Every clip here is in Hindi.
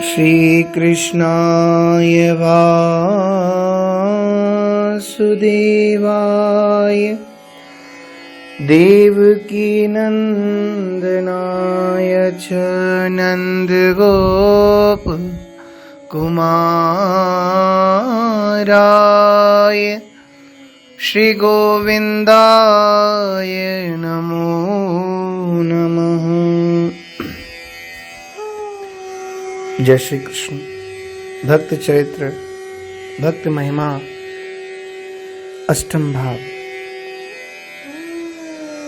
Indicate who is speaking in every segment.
Speaker 1: श्री कृष्णाय वासुदेवाय देवकी नंदनाय च नंदगोप कुमाराय श्री गोविंदाय नमो नमः। जय श्री कृष्ण। भक्त चरित्र भक्त महिमा अष्टम भाव।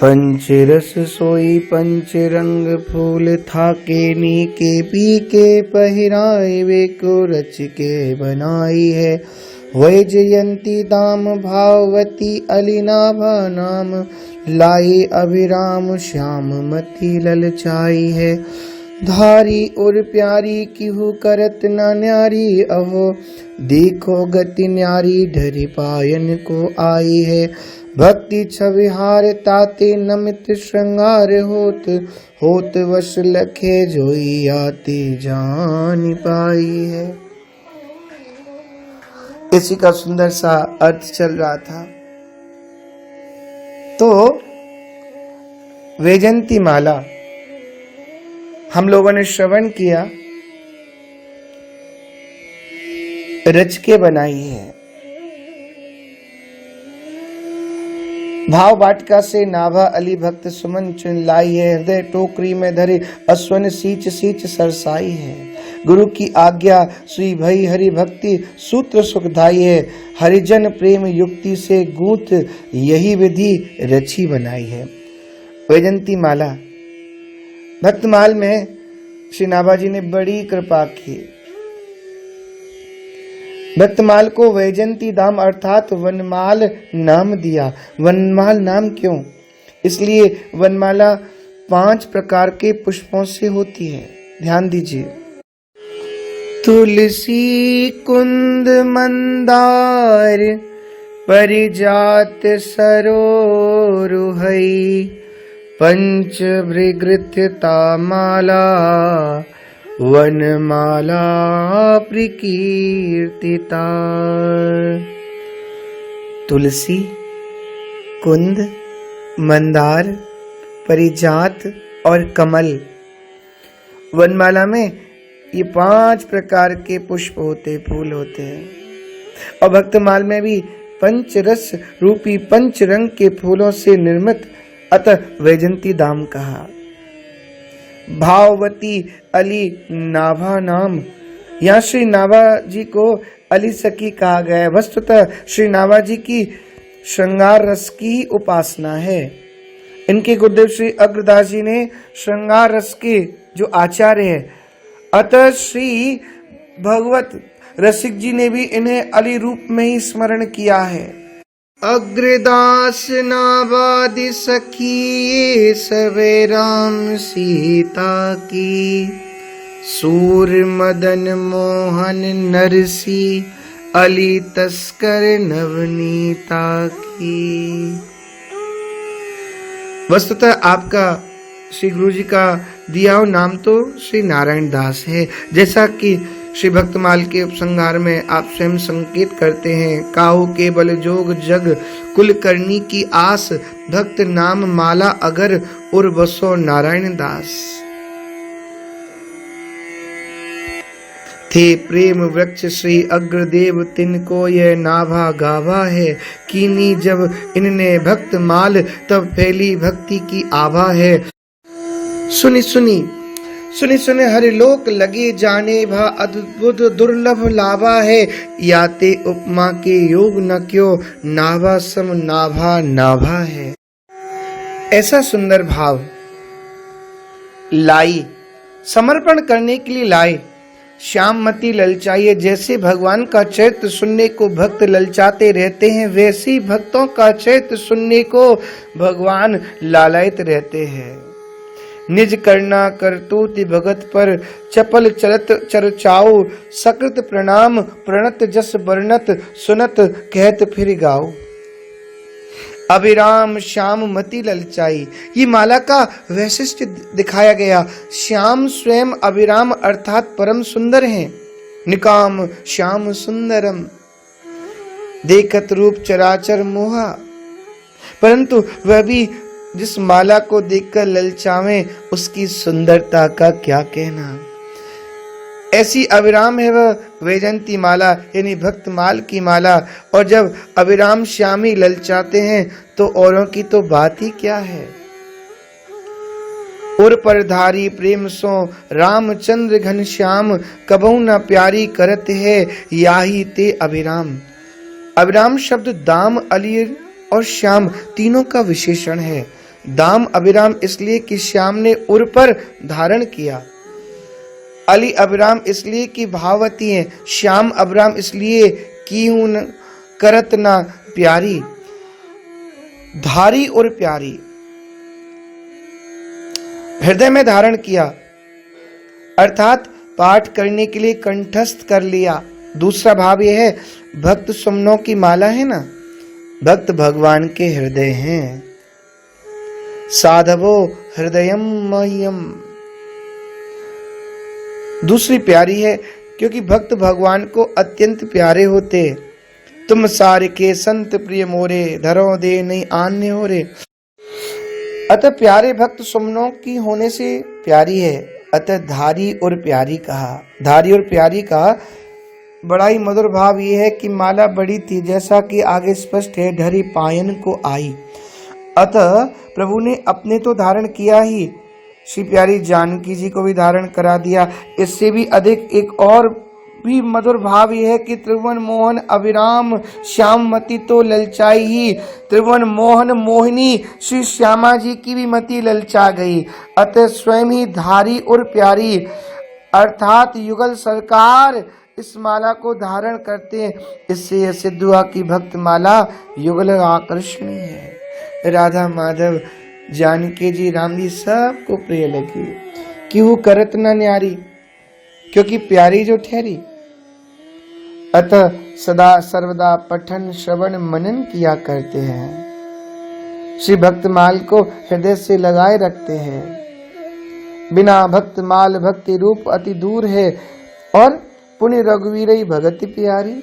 Speaker 1: पंचरस सोई पंच रंग फूल थाके नीके पीके पहिराए वे को रच के बनाई है। वैजयंती दाम भाववती अलिनाभा नाम लाई अभिराम श्याम मति ललचाई है। धारी और प्यारी किहु करत न न्यारी अहो देखो गति न्यारी ढरी पायन को आई है। भक्ति छविहार ताते नमित श्रृंगार होत होत वश लखे जोई आते जान पाई है। इसी का सुंदर सा अर्थ चल रहा था। तो वैजयंती माला हम लोगों ने श्रवण किया, रच के बनाई है। भाव वाटिका से नाभा अली भक्त सुमन चुन लाई है। हृदय टोकरी में धरे अश्वन सींच सींच सरसाई है। गुरु की आज्ञा श्री भई हरि भक्ति सूत्र सुखदाई है। हरिजन प्रेम युक्ति से गूंथ यही विधि रची बनाई है। वैजयंती माला भक्तमाल में श्री नाभा जी ने बड़ी कृपा की। भक्तमाल को वैजयंती धाम अर्थात वनमाल नाम दिया। वनमाल नाम क्यों? इसलिए वनमाला 5 प्रकार के पुष्पों से होती है। ध्यान दीजिए। तुलसी कुंद मंदार परिजात सरोरुहई पंच भृगृत्यता माला वनमाला प्रकीर्तिता। तुलसी कुंद मंदार परिजात और कमल, वनमाला में ये 5 प्रकार के पुष्प होते, फूल होते हैं। और भक्तमाल में भी पंचरस रूपी 5 रंग के फूलों से निर्मित अतः वैजयंती धाम कहा। भाववती अली नाभा नाम, यहाँ श्री नाभा जी को अली सखी कहा गया है। वस्तुतः श्री नाभा जी की श्रृंगार रस की ही उपासना है। इनके गुरुदेव श्री अग्रदास जी ने श्रृंगार रस के जो आचार्य है, अतः श्री भगवत रसिक जी ने भी इन्हें अली रूप में ही स्मरण किया है। अग्रदास नाभादि सखी सवे राम सीता की सूर मदन मोहन नरसी अली तस्कर नवनीता की। वस्तुतः आपका श्री गुरु जी का दिया हुआ नाम तो श्री नारायण दास है। जैसा कि श्री भक्तमाल के उपसंहार में आप स्वयं संकेत करते हैं, काहू केवल जोग जग कुल करनी की आस भक्त नाम माला अगर उर बसो नारायण दास। थे प्रेम वृक्ष श्री अग्रदेव तिनको यह नाभा गाभा है। कीनी जब इनने भक्त माल तब फैली भक्ति की आभा है। सुनी सुनी सुनी सुने हरि लोक लगे जाने भा अद्भुत दुर्लभ लाभा है। याते उपमा के योग न क्यों नाभा सम नाभा नाभा है। ऐसा सुंदर भाव लाई, समर्पण करने के लिए लाई। श्याममती ललचाइए। जैसे भगवान का चरित्र सुनने को भक्त ललचाते रहते हैं, वैसे ही भक्तों का चरित्र सुनने को भगवान लालायित रहते हैं। निज करना करतूति भगत पर चपल चलत चर्चाओ। सकृत प्रणाम प्रणत जस वर्णत सुनत कहत फिर गाओ। अभिराम श्याम मति ललचाई। ये माला का वैशिष्ट्य दिखाया गया। श्याम स्वयं अभिराम अर्थात परम सुंदर हैं। निकाम श्याम सुंदरम देखत रूप चराचर मोहा। परंतु वह भी जिस माला को देखकर ललचावे, उसकी सुंदरता का क्या कहना। ऐसी अभिराम है वह वैजयंती माला, यानी भक्त माल की माला। और जब अभिराम श्यामी ललचाते हैं तो औरों की तो बात ही क्या है। उर पर धारी प्रेम सो रामचंद्र घन श्याम, कबहु न प्यारी करत है याही ते अभिराम। अभिराम शब्द दाम, अली और श्याम तीनों का विशेषण है। दाम अभिराम इसलिए कि श्याम ने उर पर धारण किया। अली अभिराम इसलिए कि भाववती है। श्याम अभिराम इसलिए की हूं करत ना प्यारी। धारी और प्यारी, हृदय में धारण किया अर्थात पाठ करने के लिए कंठस्थ कर लिया। दूसरा भाव यह है, भक्त सुमनों की माला है ना, भक्त भगवान के हृदय हैं। साधवो हृदयम मह्यम। दूसरी प्यारी है क्योंकि भक्त भगवान को अत्यंत प्यारे होते। तुम सारे के संत प्रिय मोरे, धरो दे नहीं आन्य हो रे। अतः प्यारे भक्त सुमनों की होने से प्यारी है। अतः धारी और प्यारी कहा। धारी और प्यारी का बड़ा ही मधुर भाव ये है कि माला बड़ी थी, जैसा कि आगे स्पष्ट है, ढरी पायन को आई। अतः प्रभु ने अपने तो धारण किया ही, श्री प्यारी जानकी जी को भी धारण करा दिया। इससे भी अधिक एक और भी मधुर भाव यह है कि त्रिभुवन मोहन अभिराम श्याम मति तो ललचाई ही। त्रिभुवन मोहन मोहिनी श्री श्यामा जी की भी मति ललचा गई। अतः स्वयं ही धारी और प्यारी अर्थात युगल सरकार इस माला को धारण करते हैं। इससे यह सिद्ध हुआ कि भक्त माला युगल आकर्षणीय है। राधा माधव जानकी जी राम जी सबको प्रिय लगी कि वो करत न न्यारी, क्योंकि प्यारी जो ठहरी। अतः सदा सर्वदा पठन श्रवण मनन किया करते हैं। श्री भक्तमाल को हृदय से लगाए रखते हैं। बिना भक्तमाल भक्ति रूप अति दूर है और पुण्य रघुवीर भगति प्यारी।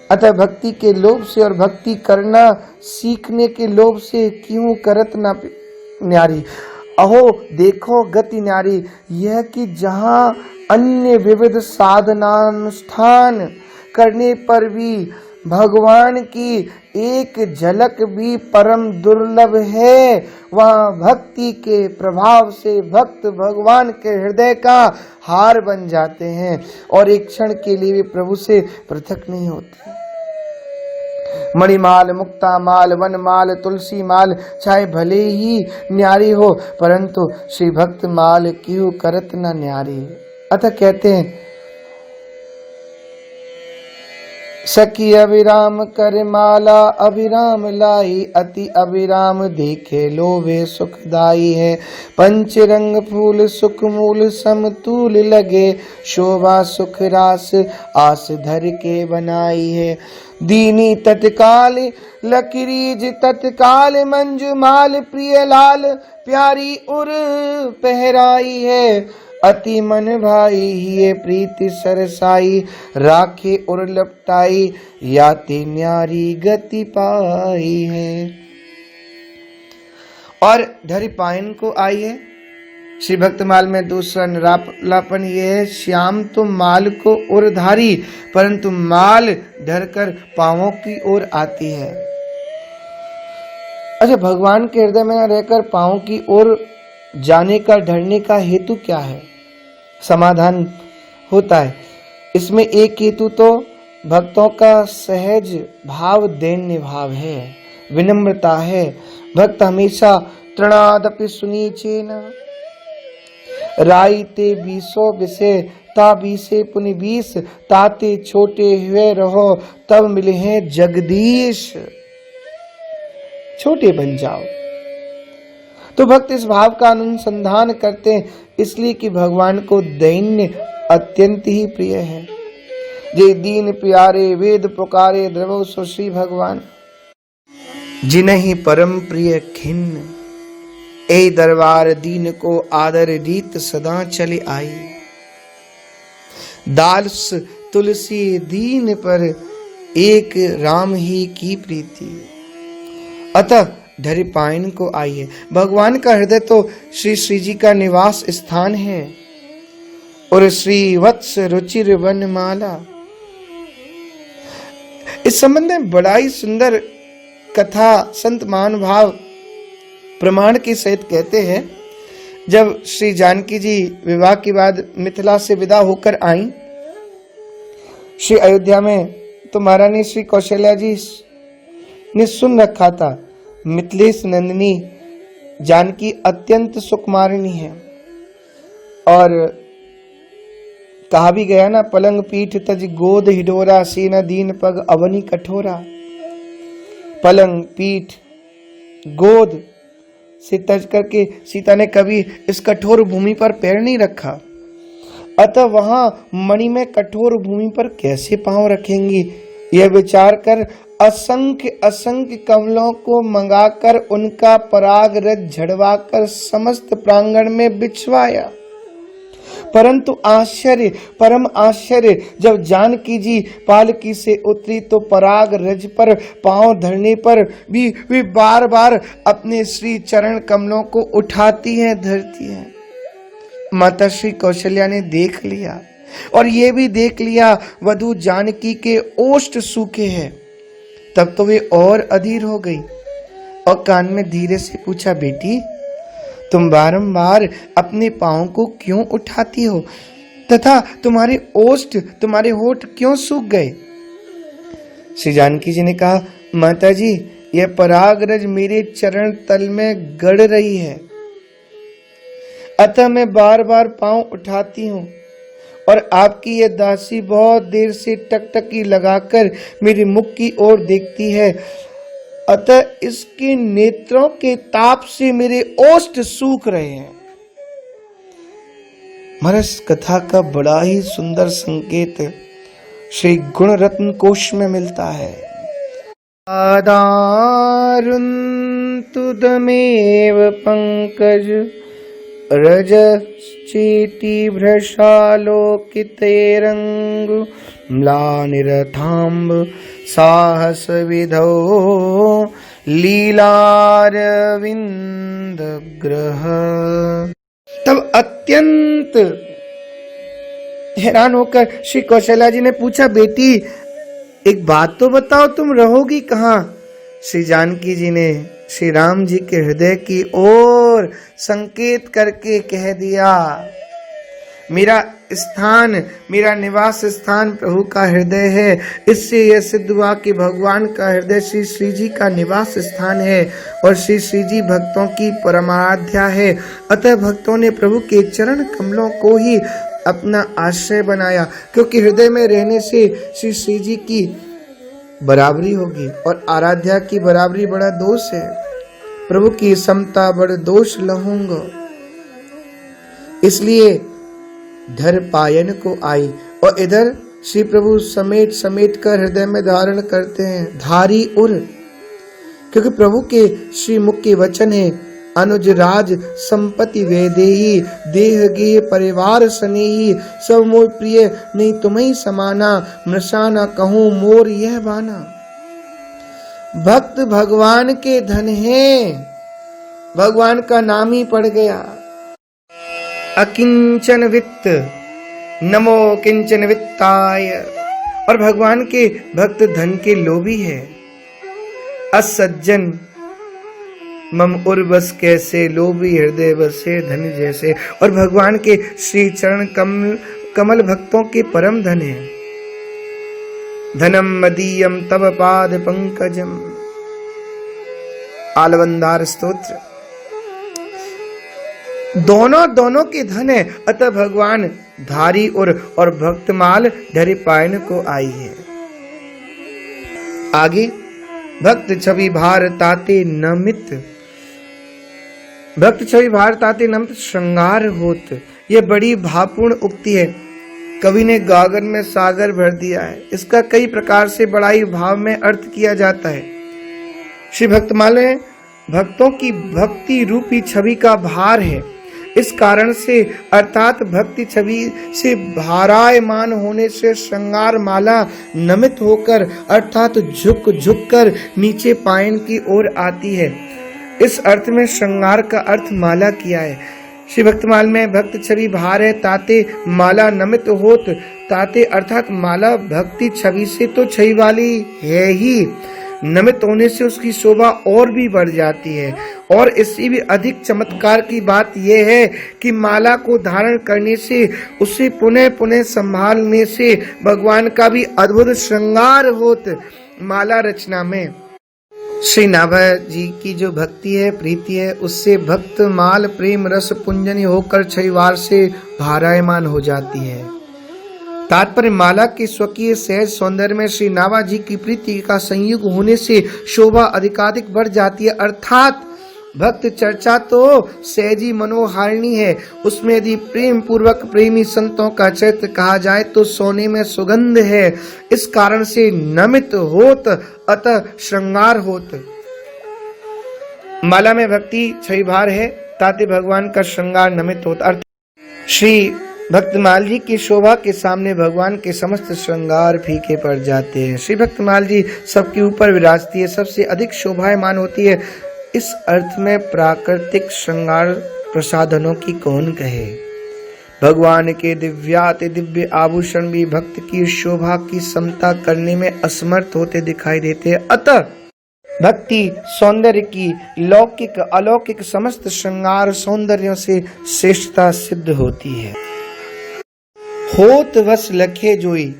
Speaker 1: अतः भक्ति के लोभ से और भक्ति करना सीखने के लोभ से क्यों करत न न्यारी। अहो देखो गति न्यारी, यह कि जहाँ अन्य विविध साधनानुष्ठान करने पर भी भगवान की एक झलक भी परम दुर्लभ है, वहाँ भक्ति के प्रभाव से भक्त भगवान के हृदय का हार बन जाते हैं और एक क्षण के लिए भी प्रभु से पृथक नहीं होते। मणिमाल, मुक्ता माल, वनमाल, तुलसी माल चाहे भले ही न्यारी हो, परंतु श्री भक्त माल क्यों करत न न्यारी। अतः कहते हैं, सखी अभिराम कर माला अभिराम लाई, अति अभिराम देखे लोभे सुखदाई है। पंच रंग फूल सुख मूल समतूल लगे, शोभा सुख रास आस धर के बनाई है। दीनी तत्काल लकीरीज तत्काल मंजू माल, प्रिय लाल प्यारी उर पहराई है। अति मन भाई ये प्रीति सरसाई, राखे और लपटाई याति न्यारी गति पाई है। और धरि पायन को आई है। श्री भक्तमाल में दूसरा निरालापन यह है, श्याम तो माल को और धारी, परंतु माल धरकर पांवों की ओर आती है। अच्छा, भगवान के हृदय में न रहकर पांवों की ओर जाने का ढरने का हेतु क्या है? समाधान होता है इसमें। एक हेतु तो भक्तों का सहज भाव दैन्य भाव है, विनम्रता है। भक्त हमेशा तृणादपि सुनीचेन राईते बीसो बिसे, ता बीसे पुनि बीस, ताते छोटे हुए रहो तब मिले हैं जगदीश। छोटे बन जाओ। तो भक्त इस भाव का अनुसंधान करते हैं, इसलिए कि भगवान को दैन्य अत्यंत ही प्रिय है। जे दीन प्यारे वेद पुकारे द्रवो सो श्री भगवान। जिन्हीं परम प्रिय खिन्न, ए दरबार दीन को आदर रीत सदा चले आई। दास तुलसी दीन पर एक राम ही की प्रीति, अतः धरि पायन को आइए। भगवान का हृदय तो श्री श्री जी का निवास स्थान है और श्री वत्स रुचिर वनमाला। इस संबंध में बड़ा ही सुंदर कथा संत महानुभाव प्रमाण के सहित कहते हैं। जब श्री जानकी जी विवाह के बाद मिथिला से विदा होकर आई श्री अयोध्या में, तो महारानी श्री कौशल्या जी ने सुन रखा था मिथिलेश नंदिनी जानकी अत्यंत सुकुमारिणी है। और कहा भी गया ना, पलंग पीठ तज गोद हिडोरा, सीना दीन पग अवनी कठोरा। पलंग पीठ गोद से तज करके सीता ने कभी इस कठोर भूमि पर पैर नहीं रखा, अतः वहां मणि में कठोर भूमि पर कैसे पांव रखेंगी, यह विचार कर असंख्य असंख्य कमलों को मंगाकर उनका पराग रज झड़वाकर समस्त प्रांगण में बिछवाया। परंतु आश्चर्य, परम आश्चर्य, जब जानकी जी पालकी से उतरी तो पराग रज पर पांव धरने पर भी वे बार बार अपने श्री चरण कमलों को उठाती हैं, धरती हैं। माता श्री कौशल्या ने देख लिया और ये भी देख लिया वधू जानकी के ओष्ठ सूखे हैं। तब तो वे और अधीर हो गई और कान में धीरे से पूछा, बेटी तुम बारंबार अपने पांव को क्यों उठाती हो तथा तुम्हारे ओष्ठ, तुम्हारे होठ क्यों सूख गए? श्री जानकी जी ने कहा, माता जी यह परागरज मेरे चरण तल में गड़ रही है, अतः मैं बार बार पांव उठाती हूँ और आपकी यह दासी बहुत देर से टकटकी लगाकर मेरे मुख की ओर देखती है, अतः इसके नेत्रों के ताप से मेरे ओष्ठ सूख रहे हैं। महाराज कथा का बड़ा ही सुंदर संकेत श्री गुण रत्न कोश में मिलता है। आदारुन्तुदमेव पंकज रजश्चेति भ्रशालोकितैरंग म्लानिरथाम्ब साहस विधौ लीलारविंद ग्रह। तब अत्यंत हैरान होकर श्री कौशल्या जी ने पूछा, बेटी एक बात तो बताओ, तुम रहोगी कहाँ? श्री जानकी जी ने श्री राम जी के हृदय की ओर संकेत करके कह दिया, मेरा स्थान, मेरा निवास स्थान प्रभु का हृदय है। इससे यह सिद्ध हुआ कि भगवान का हृदय श्री श्री जी का निवास स्थान है और श्री श्री जी भक्तों की परमाराध्या है। अतः भक्तों ने प्रभु के चरण कमलों को ही अपना आश्रय बनाया, क्योंकि हृदय में रहने से श्री श्री जी की बराबरी होगी और आराध्या की बराबरी बड़ा दोष है। प्रभु की समता बड़ दोष लहूंगा, इसलिए धर पायन को आई। और इधर श्री प्रभु समेट समेट कर हृदय में धारण करते हैं धारी उर, क्योंकि प्रभु के श्री मुख के वचन है, अनुज राज संपत्ति वैदेही, देह गेह परिवार स्नेही, सब मोर प्रिय नहीं तुम्हें समाना, मृषाना कहूँ मोर यह बाना। भक्त भगवान के धन हैं, भगवान का नाम ही पड़ गया। अकिंचन वित्त नमो किंचन वित्ताय, और भगवान के भक्त धन के लोभी है। असज्जन मम उर्वस कैसे, लोभी हृदय बसे धन जैसे। और भगवान के श्री चरण कमल भक्तों के परम धन है। धनम मदीयम तव पाद पंकजम, आलवंदार स्तोत्र। दोनों के धन है, अतः भगवान धारी और भक्तमाल धरि पायन को आई है। आगे भक्त छवि भार ताते नमित, भक्त छवि भार ताते नमित श्रृंगार होत। यह बड़ी भावपूर्ण उक्ति है। कवि ने गागर में सागर भर दिया है। इसका कई प्रकार से बड़ाई भाव में अर्थ किया जाता है। श्री भक्तमाला भक्तों की भक्ति रूपी छवि का भार है। इस कारण से अर्थात भक्ति छवि से भारायमान होने से श्रृंगार माला नमित होकर अर्थात झुक झुक कर नीचे पायन की ओर आती है। इस अर्थ में श्रृंगार का अर्थ माला किया है। श्री भक्तमाल में भक्त छवि भार है ताते माला नमित होत, ताते अर्थात माला भक्ति छवि से तो छवि वाली है ही, नमित होने से उसकी शोभा और भी बढ़ जाती है। और इससे भी अधिक चमत्कार की बात यह है कि माला को धारण करने से, उसे पुनः पुनः संभालने से भगवान का भी अद्भुत श्रृंगार होत माला रचना में। श्री नाभा जी की जो भक्ति है, प्रीति है, उससे भक्त माल प्रेम रस पुंजनी होकर छविवार से भारायमान हो जाती है। तात्पर्य माला के स्वकीय सहज सौंदर्य में श्री नाभा जी की प्रीति का संयोग होने से शोभा अधिकाधिक बढ़ जाती है। अर्थात भक्त चर्चा तो सहजी मनोहारिणी है, उसमें यदि प्रेम पूर्वक प्रेमी संतों का चरित्र कहा जाए तो सोने में सुगंध है। इस कारण से नमित होत अतः श्रृंगार होत। माला में भक्ति छविभार है ताते भगवान का श्रृंगार नमित होता। अर्थ श्री भक्तमाल जी की शोभा के सामने भगवान के समस्त श्रृंगार फीके पड़ जाते हैं। श्री भक्तमाल जी सबके ऊपर विराजती है, सबसे अधिक शोभायमान होती है। इस अर्थ में प्राकृतिक श्रृंगार प्रसाधनों की कौन कहे। भगवान के दिव्याति दिव्य आभूषण भी भक्त की शोभा की समता करने में असमर्थ होते दिखाई देते हैं। अतः भक्ति सौंदर्य की लौकिक अलौकिक समस्त श्रृंगार सौंदर्यों से श्रेष्ठता सिद्ध होती है। होत वस लखे जोई,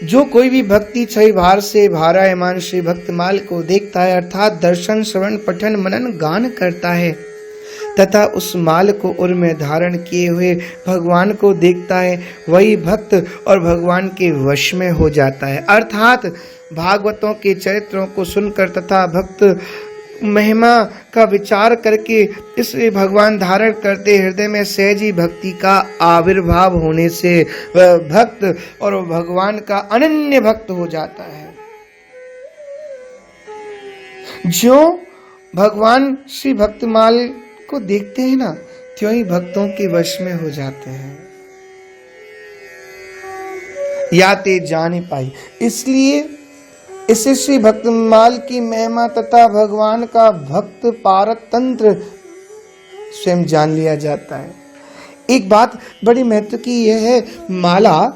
Speaker 1: जो कोई भी भक्ति छवि भार से भारायमान श्री भक्तमाल को देखता है अर्थात दर्शन श्रवण पठन मनन गान करता है तथा उस माल को उर में धारण किए हुए भगवान को देखता है, वही भक्त और भगवान के वश में हो जाता है। अर्थात भागवतों के चरित्रों को सुनकर तथा भक्त महिमा का विचार करके इस भगवान धारण करते हृदय में सहजी भक्ति का आविर्भाव होने से वह भक्त और भगवान का अनन्य भक्त हो जाता है। जो भगवान श्री भक्तमाल को देखते हैं ना, त्यों ही भक्तों के वश में हो जाते हैं। याते जाने पाई, इसलिए इसे श्री भक्तमाल की महिमा तथा भगवान का भक्त पारतंत्र स्वयं जान लिया जाता है। एक बात बड़ी महत्व की यह है, माला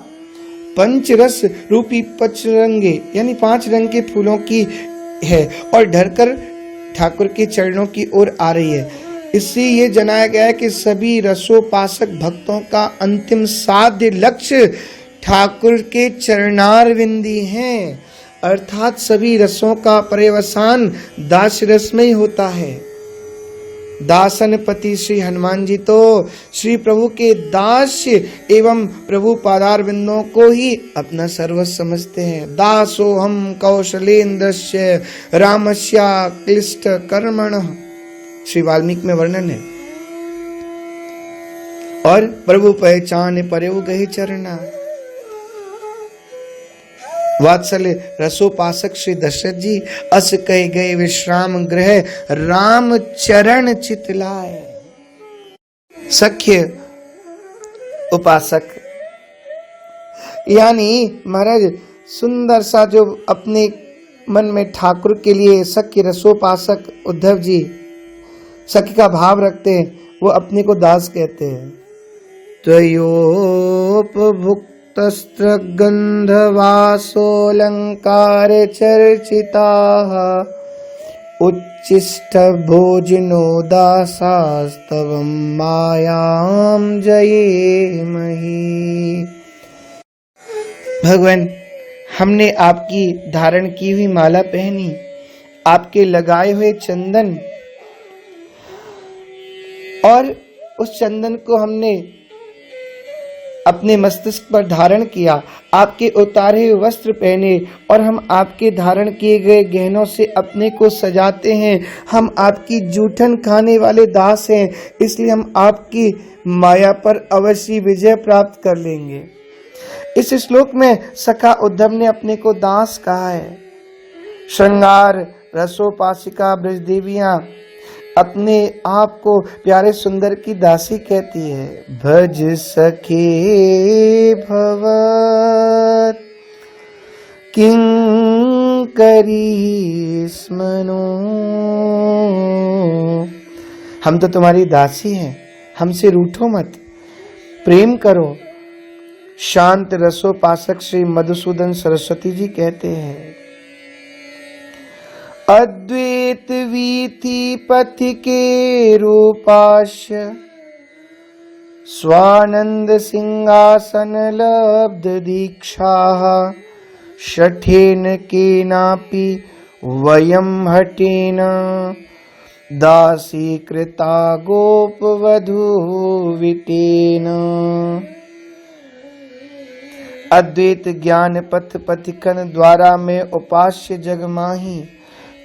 Speaker 1: पंचरस रूपी पचरंगे यानी 5 रंग के फूलों की है और ढरकर ठाकुर के चरणों की ओर आ रही है। इससे ये जनाया गया है कि सभी रसोपासक भक्तों का अंतिम साध्य लक्ष्य ठाकुर के चरणारविंदी हैं। अर्थात सभी रसों का पर्यवसान दास रस में ही होता है। दासन पति श्री हनुमान जी तो श्री प्रभु के दास एवं प्रभु पादार बिंदों को ही अपना सर्वस्व समझते हैं। दासो हम कौशलेन्द्रस्य रामस्या क्लिष्ट कर्मण, श्री वाल्मीकि में वर्णन है। और प्रभु पहचान परयु गहे चरना, वात्सल्य रसोपासक श्री दशरथ जी अस कहे गए विश्राम गृह राम चरण चितलाए। सख्य उपासक यानी महाराज सुंदर सा जो अपने मन में ठाकुर के लिए सख्य रसोपासक उद्धव जी सख्य का भाव रखते हैं, वो अपने को दास कहते हैं। त्वयोपभुक्त गंधवासोलंकार चर्चिताः उच्चिष्ट भोजनो दासास्तव मायाम जये मही। भगवान, हमने आपकी धारण की हुई माला पहनी, आपके लगाए हुए चंदन और उस चंदन को हमने अपने मस्तिष्क पर धारण किया, आपके उतारे हुए वस्त्र पहने और हम आपके धारण किए गए गहनों से अपने को सजाते हैं। हम आपकी जूठन खाने वाले दास हैं, इसलिए हम आपकी माया पर अवश्य विजय प्राप्त कर लेंगे। इस श्लोक में सखा उद्धव ने अपने को दास कहा है। श्रृंगार रसोपासिका ब्रज देवियां अपने आप को प्यारे सुंदर की दासी कहती है। भज सखे भवत किंकरी स्मनो, हम तो तुम्हारी दासी हैं, हमसे रूठो मत, प्रेम करो। शांत रसोपासक श्री मधुसूदन सरस्वती जी कहते हैं, अद्वैत वीथि पथिके रूपास्य स्वानंद सिंहासन लब्ध दीक्षा शठेन केनापि वयम हटेन दासी कृता गोप वधू वितेन। अद्वैत ज्ञान पथ पथिकन द्वारा में उपास्य जग माही,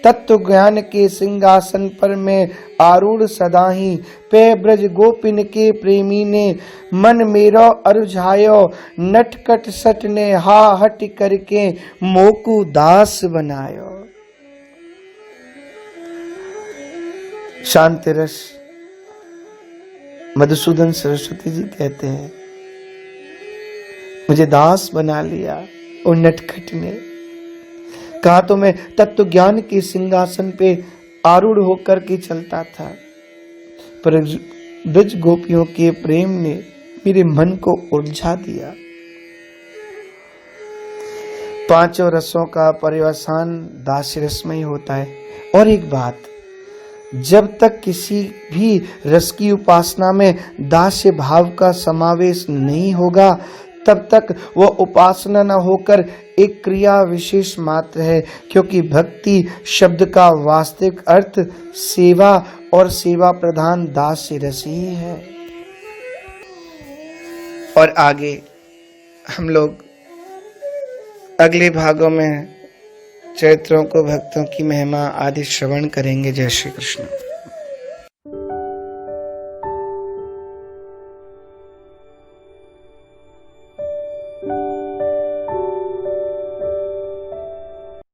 Speaker 1: तत्व ज्ञान के सिंहासन पर मैं आरूढ़ सदाही। पे ब्रज गोपिन के प्रेमी ने मन मेरो अरुझायो, नटकट सट ने हा हट करके मोकू दास बनायो। शांति रस मधुसूदन सरस्वती जी कहते हैं, मुझे दास बना लिया और नटखट ने। कहा तो मैं तत्व ज्ञान के सिंहासन पे आरूढ़ होकर के चलता था, पर ब्रज गोपियों के प्रेम ने मेरे मन को उलझा दिया। पांचों रसों का पर्यवसान दास्य रस में ही होता है। और एक बात, जब तक किसी भी रस की उपासना में दास्य भाव का समावेश नहीं होगा, तब तक वह उपासना न होकर एक क्रिया विशेष मात्र है, क्योंकि भक्ति शब्द का वास्तविक अर्थ सेवा और सेवा प्रधान दास्य रस ही है। और आगे हम लोग अगले भागों में चरित्रों को, भक्तों की महिमा आदि श्रवण करेंगे। जय श्री कृष्ण।